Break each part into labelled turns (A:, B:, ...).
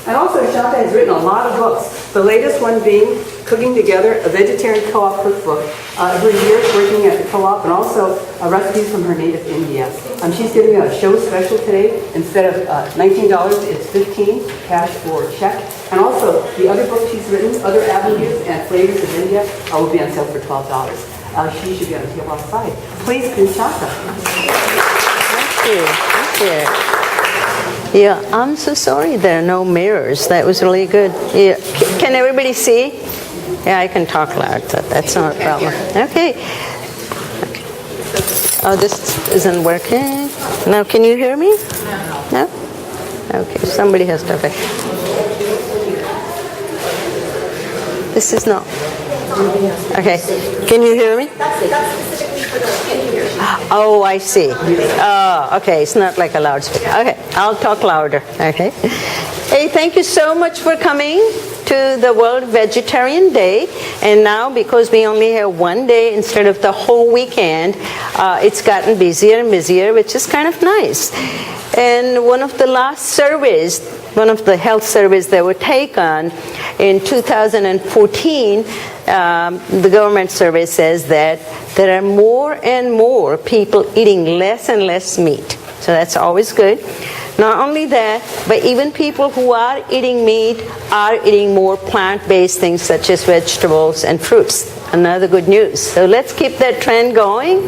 A: And also, Shanta has written a lot of books. The latest one being Cooking Together, a vegetarian co-op cookbook. Every year, working at the co-op, and also recipes from her native India. She's giving a show special today. Instead of $19, it's $15 cash or check. And also, the other books she's written, other avenues and flavors of India, will be on sale for $12. She should be on the table outside. Please, greet Shanta.
B: Thank you. Thank you. Yeah, I'm so sorry there are no mirrors. That was really good. Yeah. Can everybody see? Yeah, I can talk loud, so that's not a problem. Okay. Oh, this isn't working. Now, can you hear me? No? Okay, somebody has to fix. This is not. Okay, can you hear me? Oh, I see. Oh, okay, it's not like a loudspeaker. Okay, I'll talk louder. Okay. Hey, thank you so much for coming to the World Vegetarian Day. And now, because we only have one day instead of the whole weekend, it's gotten busier and busier, which is kind of nice. And one of the last surveys, one of the health surveys that were taken in 2014, the government survey says that there are more and more people eating less and less meat. So that's always good. Not only that, but even people who are eating meat are eating more plant-based things such as vegetables and fruits. Another good news. So let's keep that trend going.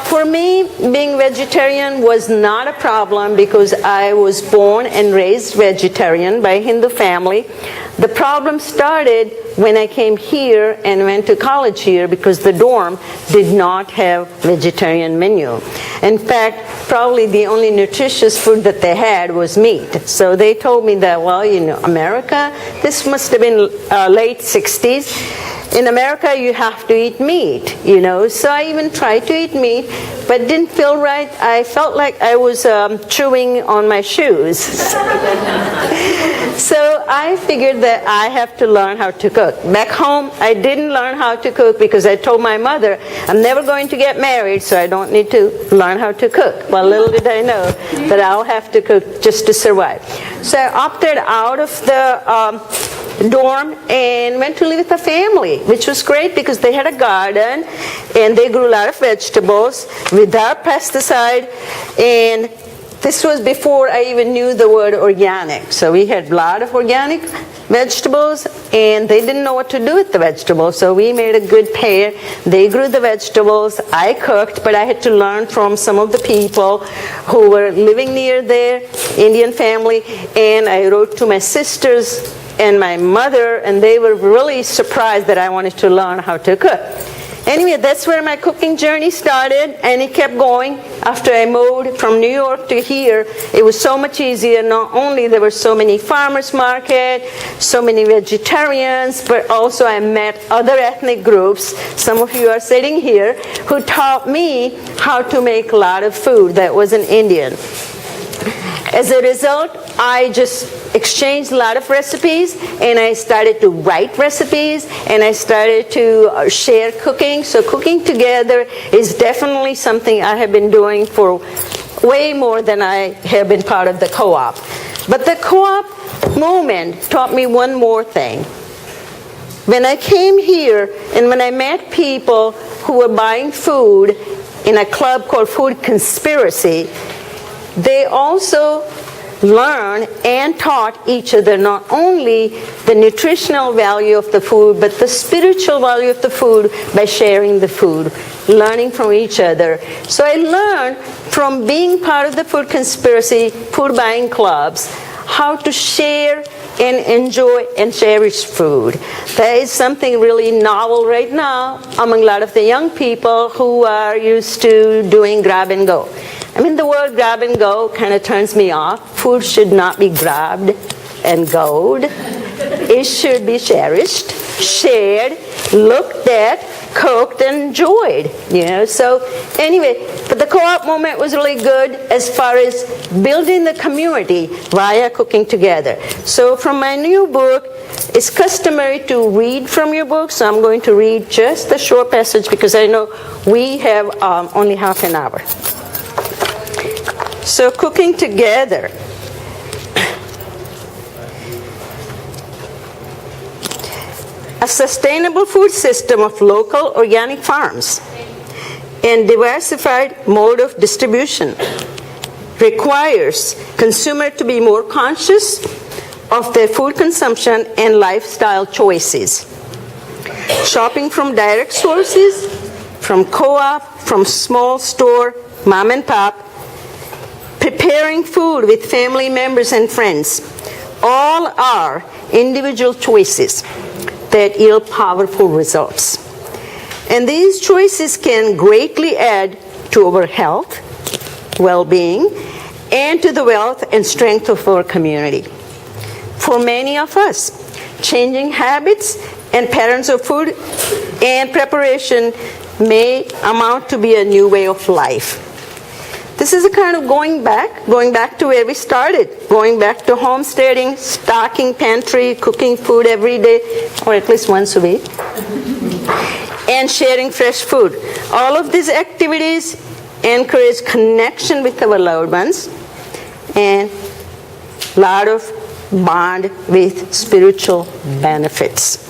B: For me, being vegetarian was not a problem because I was born and raised vegetarian by a Hindu family. The problem started when I came here and went to college here because the dorm did not have vegetarian menu. In fact, probably the only nutritious food that they had was meat. So they told me that, well, you know, America, this must have been late 60s. In America, you have to eat meat, you know. So I even tried to eat meat, but it didn't feel right. I felt like I was chewing on my shoes. So I figured that I have to learn how to cook. Back home, I didn't learn how to cook because I told my mother, I'm never going to get married, so I don't need to learn how to cook. Well, little did I know that I'll have to cook just to survive. So I opted out of the dorm and went to live with a family, which was great because they had a garden and they grew a lot of vegetables without pesticide, and this was before I even knew the word organic. So we had a lot of organic vegetables, and they didn't know what to do with the vegetables, so we made a good pair. They grew the vegetables, I cooked, but I had to learn from some of the people who were living near there, Indian family, and I wrote to my sisters and my mother, and they were really surprised that I wanted to learn how to cook. Anyway, that's where my cooking journey started, and it kept going. After I moved from New York to here, it was so much easier. Not only there were so many farmers market, so many vegetarians, but also I met other ethnic groups, some of you are sitting here, who taught me how to make a lot of food that wasn't Indian. As a result, I just exchanged a lot of recipes, and I started to write recipes, and I started to share cooking. So cooking together is definitely something I have been doing for way more than I have been part of the co-op. But the co-op movement taught me one more thing. When I came here and when I met people who were buying food in a club called Food Conspiracy, they also learned and taught each other not only the nutritional value of the food, but the spiritual value of the food by sharing the food, learning from each other. So I learned from being part of the Food Conspiracy, food buying clubs, how to share and enjoy and cherish food. That is something really novel right now among a lot of the young people who are used to doing grab and go. I mean, the word grab and go kind of turns me off. Food should not be grabbed and goed. It should be cherished, shared, looked at, cooked, and enjoyed. You know. So anyway, but the co-op movement was really good as far as building the community via cooking together. So from my new book, it's customary to read from your book, so I'm going to read just a short passage because I know we have only half an hour. So cooking together. A sustainable food system of local organic farms and diversified mode of distribution requires consumer to be more conscious of their food consumption and lifestyle choices. Shopping from direct sources, from co-op, from small store, mom and pop, preparing food with family members and friends, all are individual choices that yield powerful results. And these choices can greatly add to our health, well-being, and to the wealth and strength of our community. For many of us, changing habits and patterns of food and preparation may amount to be a new way of life. This is a kind of going back to where we started, going back to homesteading, stocking pantry, cooking food every day, or at least once a week, and sharing fresh food. All of these activities encourage connection with our loved ones and a lot of bond with spiritual benefits.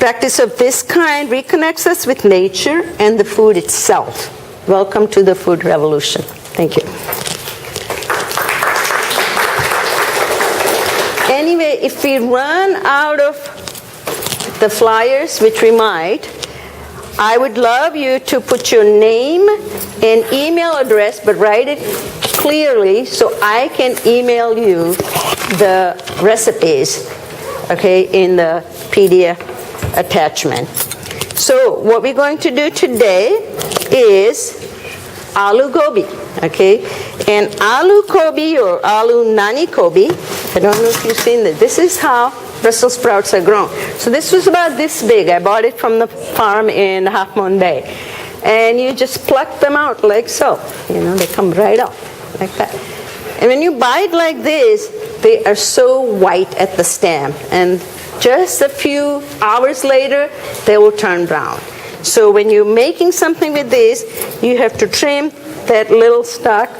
B: Practice of this kind reconnects us with nature and the food itself. Welcome to the food revolution. Thank you. Anyway, if we run out of the flyers, which we might, I would love you to put your name and email address, but write it clearly so I can email you the recipes, okay, in the PDF attachment. So what we're going to do today is aloo gobi, okay? And aloo Kobi or aloo Nani Kobi, I don't know if you've seen this. This is how Brussels sprouts are grown. So this was about this big. I bought it from the farm in Half Moon Bay. And you just pluck them out like so. You know, they come right out like that. And when you bite like this, they are so white at the stem. And just a few hours later, they will turn brown. So when you're making something with this, you have to trim that little stalk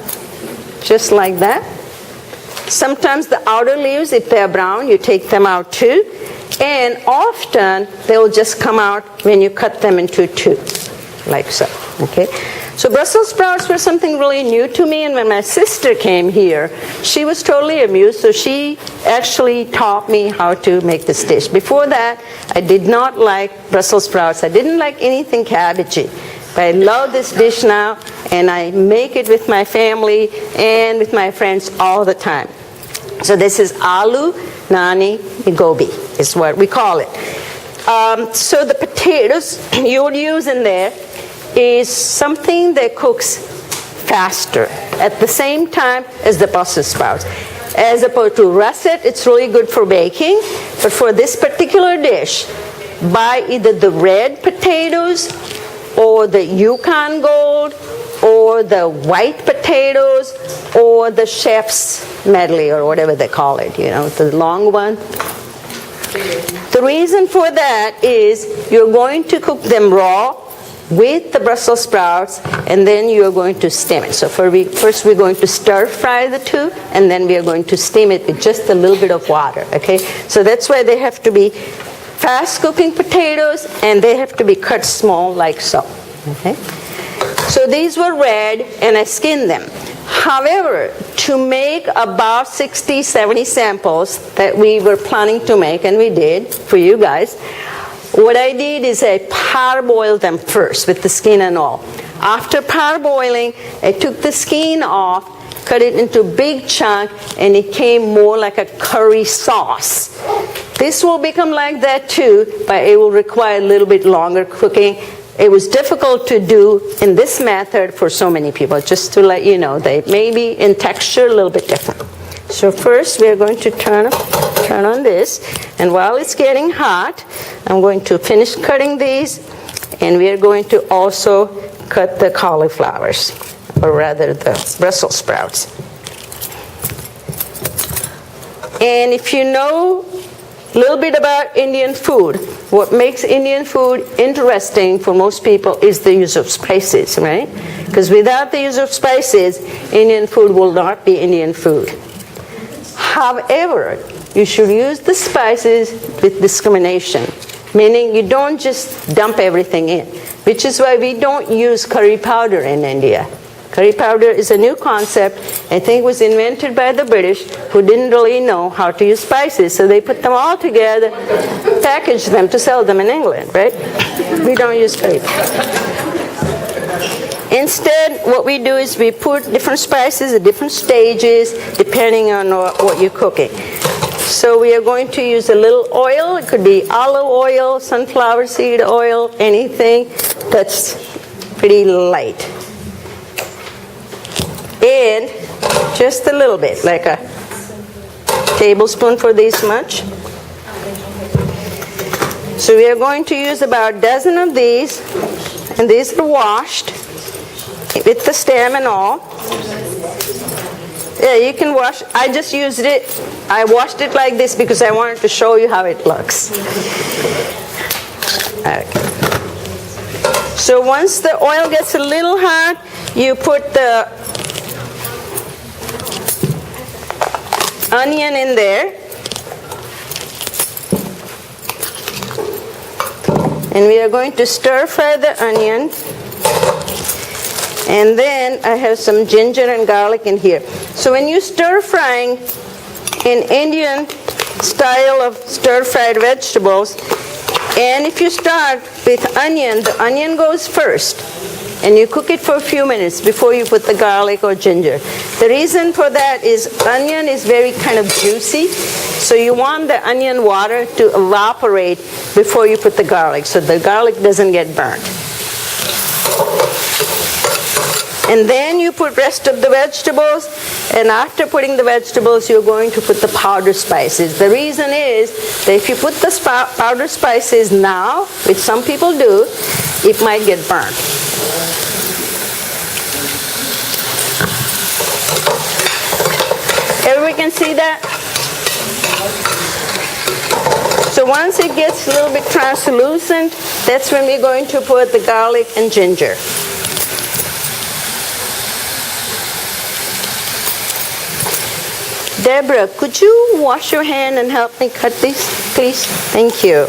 B: just like that. Sometimes the outer leaves, if they're brown, you take them out too. And often, they'll just come out when you cut them into two, like so, okay? So Brussels sprouts were something really new to me, and when my sister came here, she was totally amused, so she actually taught me how to make this dish. Before that, I did not like Brussels sprouts. I didn't like anything cabbagey. But I love this dish now, and I make it with my family and with my friends all the time. So this is aloo Nani Gobi is what we call it. So the potatoes you would use in there is something that cooks faster at the same time as the Brussels sprouts. As opposed to russet, it's really good for baking, but for this particular dish, buy either the red potatoes or the Yukon Gold or the white potatoes or the chef's medley or whatever they call it, you know, the long one. The reason for that is you're going to cook them raw with the Brussels sprouts, and then you're going to steam it. So first we're going to stir fry the two, and then we are going to steam it with just a little bit of water, okay? So that's why they have to be fast cooking potatoes, and they have to be cut small like so, okay? So these were red, and I skinned them. However, to make about 60, 70 samples that we were planning to make, and we did for you guys, what I did is I parboiled them first with the skin and all. After parboiling, I took the skin off, cut it into a big chunk, and it came more like a curry sauce. This will become like that too, but it will require a little bit longer cooking. It was difficult to do in this method for so many people, just to let you know. They may be in texture a little bit different. So first we're going to turn on this, and while it's getting hot, I'm going to finish cutting these, and we are going to also cut the cauliflowers, or rather the Brussels sprouts. And if you know a little bit about Indian food, what makes Indian food interesting for most people is the use of spices, right? Because without the use of spices, Indian food will not be Indian food. However, you should use the spices with discrimination. meaning you don't just dump everything in, which is why we don't use curry powder in India. Curry powder is a new concept. I think it was invented by the British, who didn't really know how to use spices, so they put them all together, packaged them to sell them in England, right? We don't use curry powder. Instead, what we do is we put different spices at different stages depending on what you're cooking. So we are going to use a little oil. It could be olive oil, sunflower seed oil, anything that's pretty light. And just a little bit, like a tablespoon for this much. So we are going to use about a dozen of these, and these are washed with the stem and all. Yeah, you can wash. I just used it. I washed it like this because I wanted to show you how it looks. Okay. So once the oil gets a little hot, you put the onion in there. And we are going to stir fry the onion. And then I have some ginger and garlic in here. So when you stir frying in Indian style of stir fried vegetables, and if you start with onion, the onion goes first. And you cook it for a few minutes before you put the garlic or ginger. The reason for that is onion is very kind of juicy. So you want the onion water to evaporate before you put the garlic, so the garlic doesn't get burnt. And then you put rest of the vegetables, and after putting the vegetables, you're going to put the powdered spices. The reason is that if you put the powdered spices now, which some people do, it might get burnt. Everyone can see that? So once it gets a little bit translucent, that's when we're going to put the garlic and ginger. Deborah, could you wash your hand and help me cut these, please? Thank you.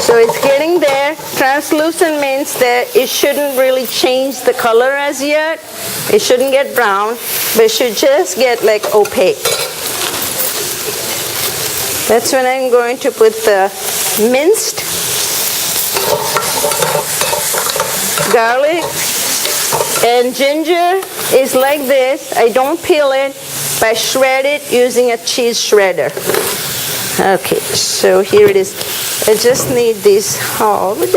B: So it's getting there. Translucent means that it shouldn't really change the color as yet. It shouldn't get brown, but it should just get like opaque. That's when I'm going to put the minced garlic and ginger is like this. I don't peel it, but I shred it using a cheese shredder. Okay, so here it is. I just need this halved.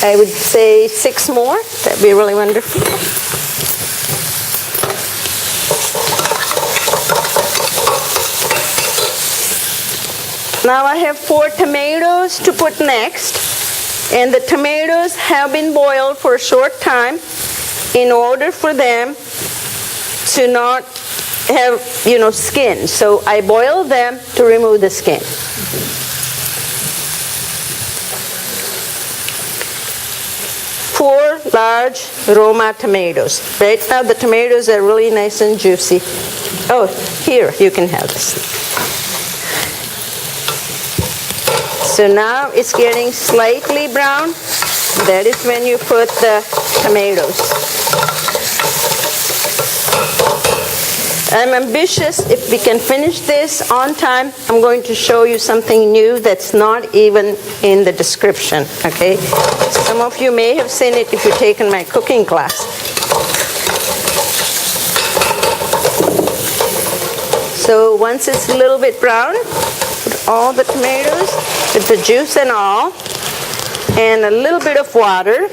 B: I would say 6 more. That'd be really wonderful. Now I have 4 tomatoes to put next, and the tomatoes have been boiled for a short time in order for them to not have, skin. So I boil them to remove the skin. Four large Roma tomatoes. Right now the tomatoes are really nice and juicy. Oh, here, you can have this. So now it's getting slightly brown. That is when you put the tomatoes. I'm ambitious. If we can finish this on time, I'm going to show you something new that's not even in the description, okay? Some of you may have seen it if you've taken my cooking class. So once it's a little bit brown, put all the tomatoes with the juice and all, and a little bit of water.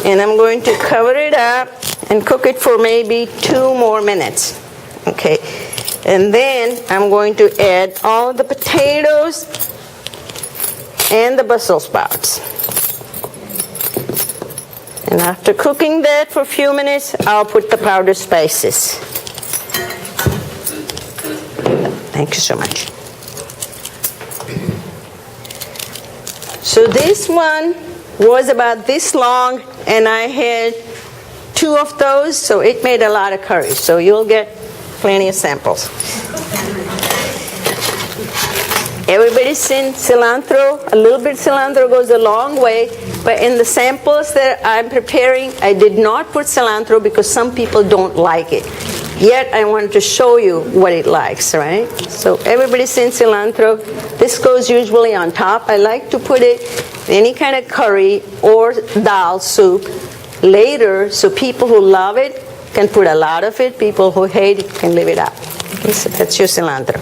B: And I'm going to cover it up and cook it for maybe 2 more minutes. Okay. And then I'm going to add all the potatoes and the Brussels sprouts. And after cooking that for a few minutes, I'll put the powdered spices. Thank you so much. So this one was about this long, and I had 2 of those, so it made a lot of curry. So you'll get plenty of samples. Everybody's seen cilantro. A little bit of cilantro goes a long way, but in the samples that I'm preparing, I did not put cilantro because some people don't like it. Yet I wanted to show you what it likes, right? So everybody's seen cilantro. This goes usually on top. I like to put it in any kind of curry or dal soup later, so people who love it can put a lot of it. People who hate it can leave it out. Okay, so that's your cilantro.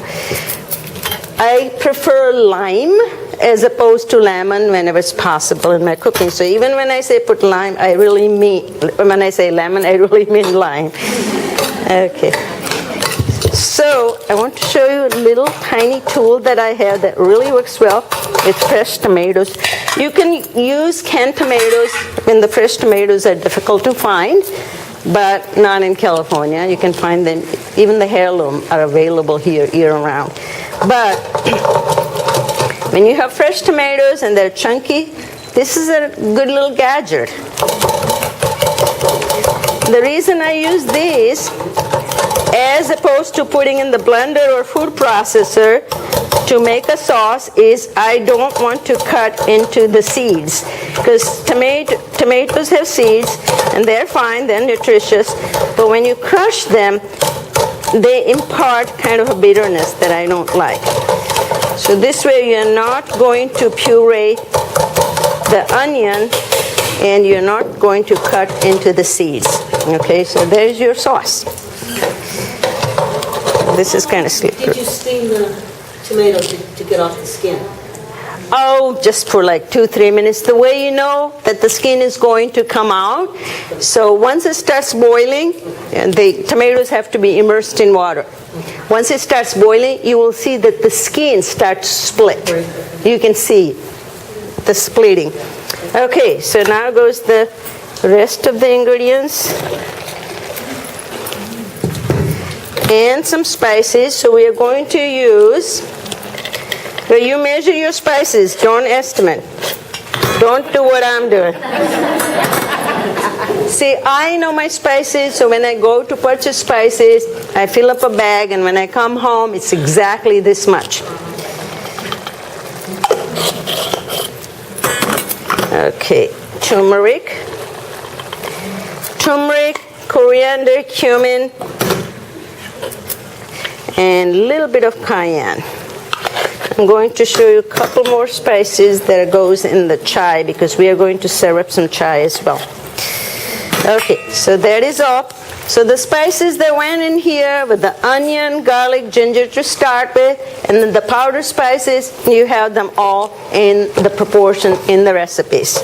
B: I prefer lime as opposed to lemon whenever it's possible in my cooking. So even when I say put lime, I really mean, when I say lemon, I really mean lime. Okay. So I want to show you a little tiny tool that I have that really works well with fresh tomatoes. You can use canned tomatoes when the fresh tomatoes are difficult to find, but not in California. You can find them, even the heirloom are available here year-round. But when you have fresh tomatoes and they're chunky, this is a good little gadget. The reason I use these, as opposed to putting in the blender or food processor to make a sauce, is I don't want to cut into the seeds, because tomatoes have seeds and they're fine, they're nutritious, but when you crush them, they impart kind of a bitterness that I don't like. So this way you're not going to puree the onion and you're not going to cut into the seeds. Okay, so there's your sauce. This is kind of slippery.
C: Did you steam the tomato to get off the skin?
B: Oh, just for like 2-3 minutes. The way you know that the skin is going to come out, so once it starts boiling, and the tomatoes have to be immersed in water. Once it starts boiling, you will see that the skin starts to split. You can see the splitting. Okay, so now goes the rest of the ingredients. And some spices. So we are going to use, so you measure your spices, don't estimate. Don't do what I'm doing. See, I know my spices, so when I go to purchase spices, I fill up a bag, and when I come home, it's exactly this much. Okay, turmeric, coriander, cumin, and a little bit of cayenne. I'm going to show you a couple more spices that goes in the chai, because we are going to serve up some chai as well. Okay, so that is all. So the spices that went in here with the onion, garlic, ginger to start with, and then the powdered spices, you have them all in the proportion in the recipes.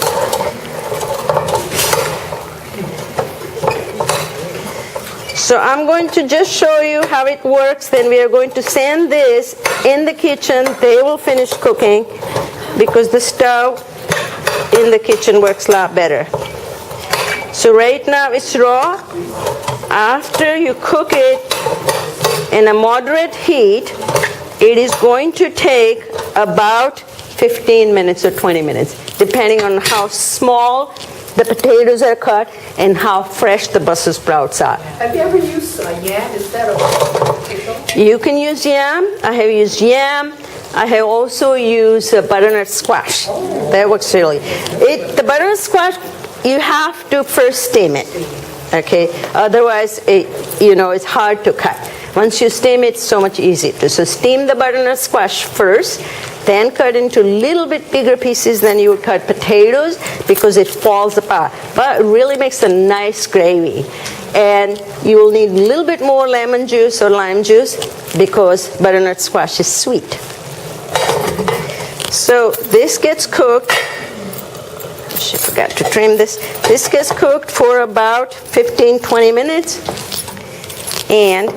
B: So I'm going to just show you how it works. Then we are going to send this in the kitchen. They will finish cooking because the stove in the kitchen works a lot better. So right now it's raw. After you cook it in a moderate heat, it is going to take about 15 minutes or 20 minutes, depending on how small the potatoes are cut and how fresh the Brussels sprouts are.
A: Have you ever used yam instead of potato?
B: You can use yam. I have used yam. I have also used butternut squash. That works really. The butternut squash, you have to first steam it. Okay, otherwise it's hard to cut. Once you steam it, it's so much easier to. So steam the butternut squash first, then cut into a little bit bigger pieces than you would cut potatoes, because it falls apart. But it really makes a nice gravy. And you will need a little bit more lemon juice or lime juice, because butternut squash is sweet. So this gets cooked. I forgot to trim this. This gets cooked for about 15-20 minutes, and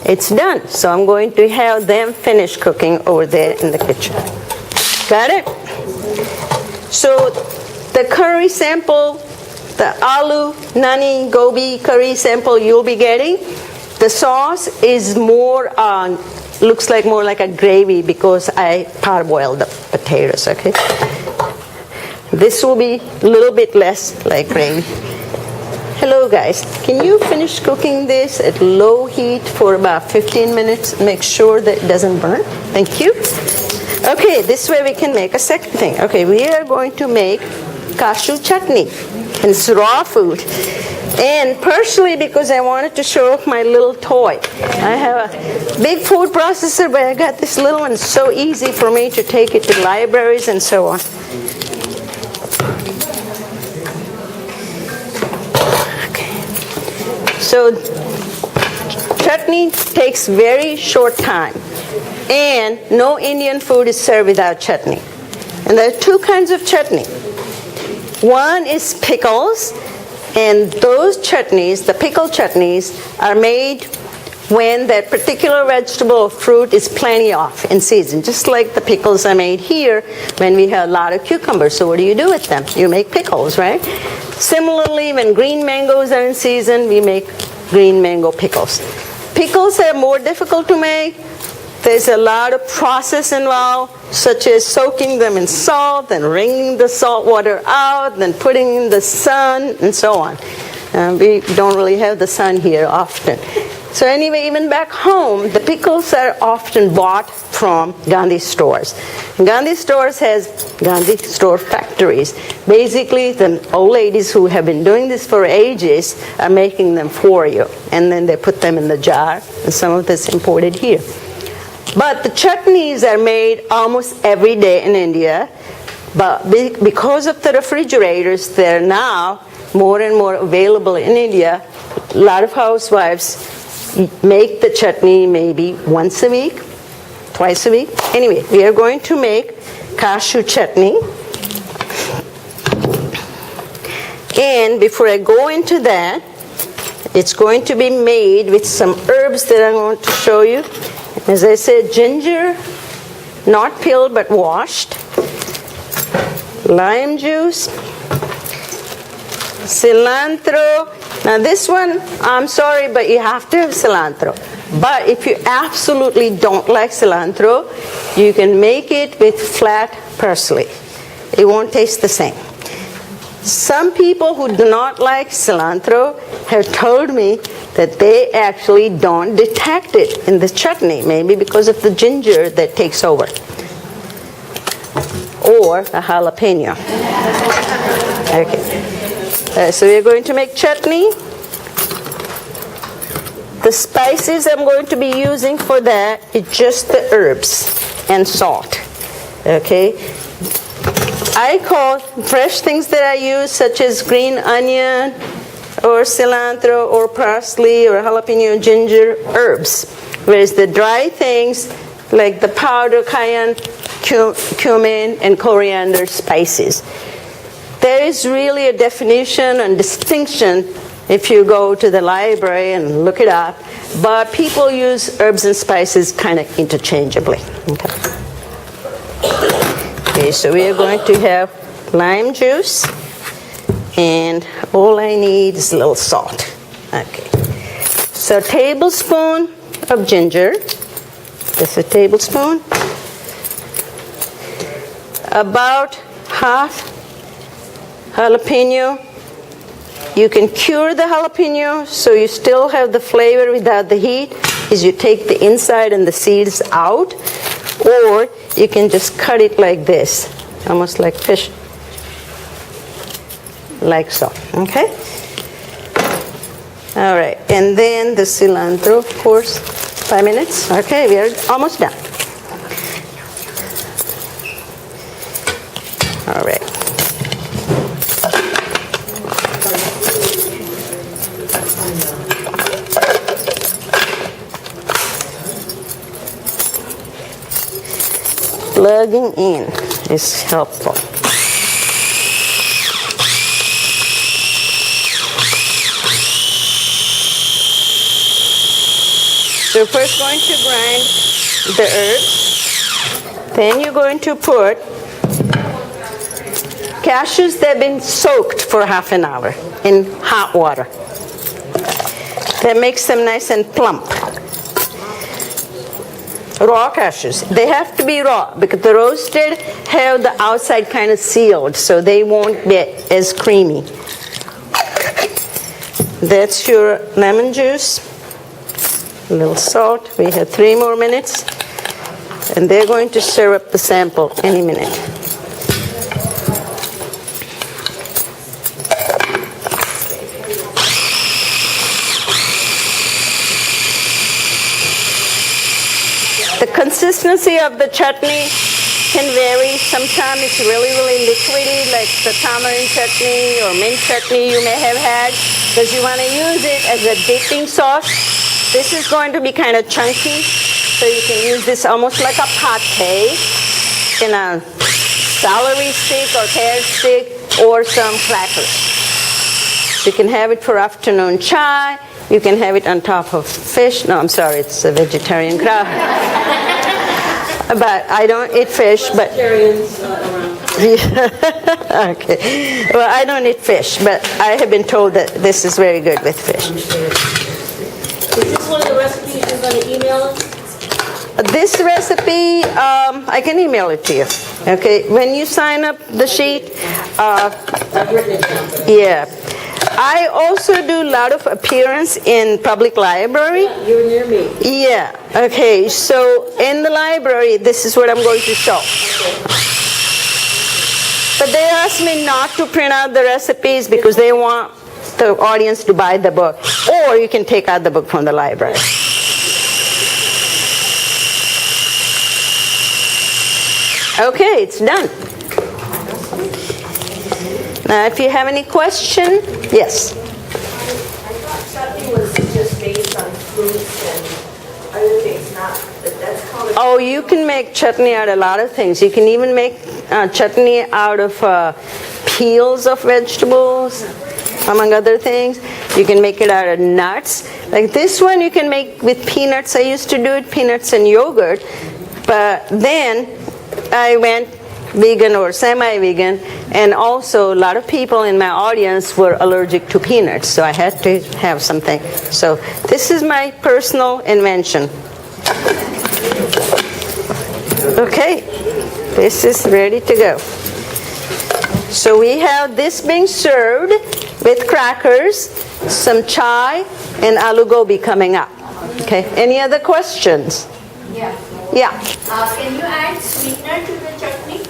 B: it's done. So I'm going to have them finish cooking over there in the kitchen. Got it? So the curry sample that the aloo Nani gobi curry sample you'll be getting, the sauce is more, looks like more like a gravy because I parboiled the potatoes, okay? This will be a little bit less like gravy. Hello guys, can you finish cooking this at low heat for about 15 minutes? Make sure that it doesn't burn. Thank you. Okay, this way we can make a second thing. Okay, we are going to make cashew chutney. And it's raw food. And partially because I wanted to show off my little toy. I have a big food processor, but I got this little one. It's so easy for me to take it to libraries and so on. Okay. So chutney takes very short time. And no Indian food is served without chutney. And there are two kinds of chutney. One is pickles, and those chutneys, the pickle chutneys, are made when that particular vegetable or fruit is plenty of in season, just like the pickles are made here when we have a lot of cucumbers. So what do you do with them? You make pickles, right? Similarly, when green mangoes are in season, we make green mango pickles. Pickles are more difficult to make. There's a lot of process involved, such as soaking them in salt and wringing the salt water out, then putting in the sun, and so on. We don't really have the sun here often. So anyway, even back home, the pickles are often bought from Gandhi stores. Gandhi stores has Gandhi store factories. Basically, the old ladies who have been doing this for ages are making them for you. And then they put them in the jar, and some of this imported here. But the chutneys are made almost every day in India, but because of the refrigerators, they're now more and more available in India. A lot of housewives make the chutney maybe once a week, twice a week. Anyway, we are going to make cashew chutney. And before I go into that, it's going to be made with some herbs that I'm going to show you. As I said, ginger, not peeled but washed, lime juice, cilantro. Now this one, I'm sorry, but you have to have cilantro. But if you absolutely don't like cilantro, you can make it with flat parsley. It won't taste the same. Some people who do not like cilantro have told me that they actually don't detect it in the chutney, maybe because of the ginger that takes over. Or a jalapeno. Okay. So we're going to make chutney. The spices I'm going to be using for that is just the herbs and salt. Okay. I call fresh things that I use, such as green onion, or cilantro, or parsley, or jalapeno, ginger, herbs. Whereas the dry things, like the powder cayenne, cumin, and coriander spices. There is really a definition and distinction if you go to the library and look it up, but people use herbs and spices kind of interchangeably. Okay, so we are going to have lime juice, and all I need is a little salt. Okay, so a tablespoon of ginger, just a tablespoon, about half jalapeno. You can cure the jalapeno so you still have the flavor without the heat, is you take the inside and the seeds out, or you can just cut it like this, almost like fish, like so, okay? All right, and then the cilantro, of course, 5 minutes. Okay, we are almost done. All right. Plugging in is helpful. So you're first going to grind the herbs. Then you're going to put cashews, they've been soaked for half an hour in hot water. That makes them nice and plump. Raw cashews. They have to be raw because the roasted have the outside kind of sealed, so they won't be as creamy. That's your lemon juice. A little salt. We have 3 more minutes. And they're going to stir up the sample any minute. The consistency of the chutney can vary. Sometimes it's really, really liquidy, like the tamarind chutney or mint chutney you may have had, because you want to use it as a dipping sauce. This is going to be kind of chunky, so you can use this almost like a pate in a celery stick or carrot stick or some crackers. You can have it for afternoon chai. You can have it on top of fish. No, I'm sorry, it's a vegetarian crowd. But I don't eat fish, but...
C: Vegetarians around.
B: Okay. Well, I don't eat fish, but I have been told that this is very good with fish.
C: Is this one of the recipes you're going to email us?
B: This recipe, I can email it to you. Okay, when you sign up the sheet,
C: I've written it down.
B: yeah. I also do a lot of appearance in public library.
C: You're near me.
B: Yeah, okay, so in the library, this is what I'm going to show. But they asked me not to print out the recipes because they want the audience to buy the book. Or you can take out the book from the library. Okay, it's done. Now, if you have any question, yes.
D: I thought chutney was just based on fruits and other things, not that's called.
B: Oh, you can make chutney out of a lot of things. You can even make chutney out of peels of vegetables, among other things. You can make it out of nuts. Like this one you can make with peanuts. I used to do it peanuts and yogurt, but then I went vegan or semi-vegan, and also a lot of people in my audience were allergic to peanuts, so I had to have something. So this is my personal invention. Okay, this is ready to go. So we have this being served with crackers, some chai, and aloo gobi coming up. Okay, any other questions?
E: Yeah.
B: Yeah.
E: Can you add sweetener to the chutney?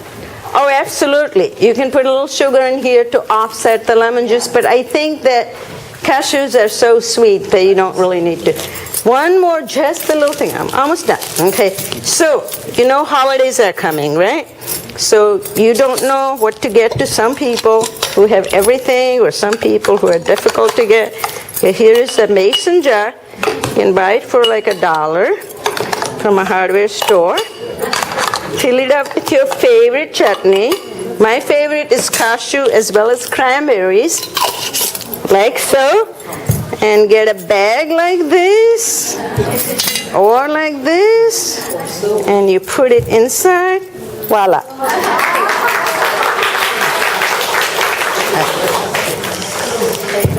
B: Oh, absolutely. You can put a little sugar in here to offset the lemon juice, but I think that cashews are so sweet that you don't really need to. One more, just a little thing. I'm almost done. Okay. So, you know holidays are coming, right? So you don't know what to get to some people who have everything or some people who are difficult to get. Okay, here is a mason jar. You can buy it for like $1 from a hardware store. Fill it up with your favorite chutney. My favorite is cashew as well as cranberries, like so. And get a bag like this, or like this, and you put it inside. Voila.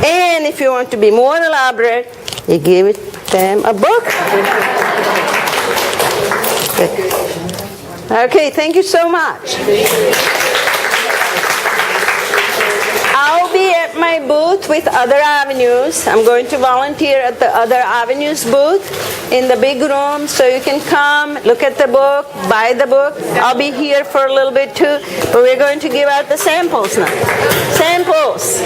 B: And if you want to be more elaborate, you give them a book. Okay, thank you so much. I'll be at my booth with Other Avenues. I'm going to volunteer at the Other Avenues booth in the big room, so you can come, look at the book, buy the book. I'll be here for a little bit too, but we're going to give out the samples now. Samples.